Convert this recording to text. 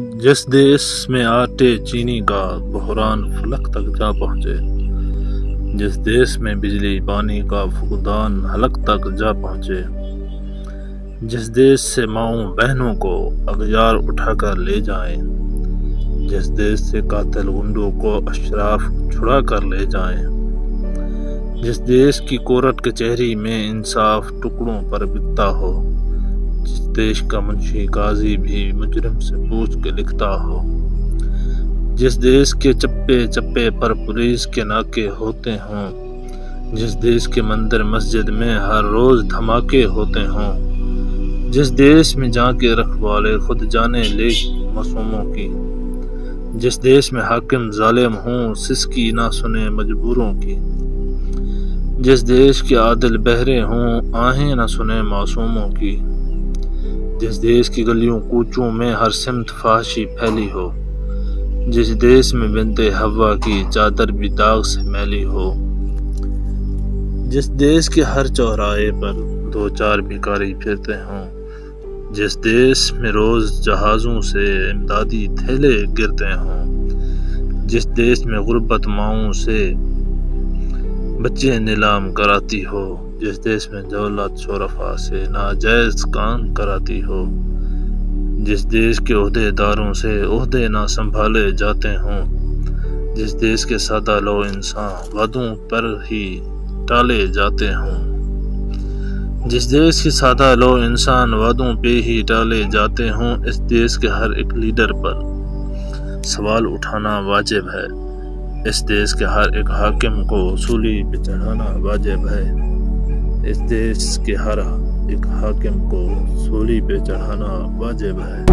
جس دیس میں آٹے چینی کا بحران فلک تک جا پہنچے، جس دیس میں بجلی پانی کا فقدان حلق تک جا پہنچے، جس دیس سے ماؤں بہنوں کو اغیار اٹھا کر لے جائیں، جس دیس سے قاتل غنڈوں کو اشراف چھڑا کر لے جائیں، جس دیس کی کورٹ کچہری میں انصاف ٹکڑوں پر بکتا ہو، جس دیش کا منشی قاضی بھی مجرم سے پوچھ کے لکھتا ہو، جس دیش کے چپے چپے پر پولیس کے ناکے ہوتے ہوں، جس دیش کے مندر مسجد میں ہر روز دھماکے ہوتے ہوں، جس دیش میں جاں کے رکھوالے خود جانے لے معصوموں کی، جس دیش میں حاکم ظالم ہوں سسکی نہ سنے مجبوروں کی، جس دیش کے عادل بہرے ہوں آہیں نہ سنے معصوموں کی، جس دیش کی گلیوں کوچوں میں ہر سمت فحاشی پھیلی ہو، جس دیش میں بنت حوا کی چادر بھی داغ سے میلی ہو، جس دیش کے ہر چوراہے پر دو چار بھکاری پھرتے ہوں، جس دیش میں روز جہازوں سے امدادی تھیلے گرتے ہوں، جس دیش میں غربت ماؤں سے بچے نیلام کراتی ہو، جس دیش میں دولت شرفا سے ناجائز کام کراتی ہو، جس دیش کے عہدے داروں سے عہدے نہ سنبھالے جاتے ہوں، جس دیش کے سادہ لو انسان وعدوں پر ہی ٹالے جاتے ہوں، جس دیش کے سادہ لو انسان وعدوں پہ ہی ٹالے جاتے ہوں، اس دیش کے ہر ایک لیڈر پر سوال اٹھانا واجب ہے، اس دیش کے ہر ایک حاکم کو سولی پہ چڑھانا واجب ہے، اس دیش کے ہر ایک حاکم کو سولی پہ چڑھانا واجب ہے۔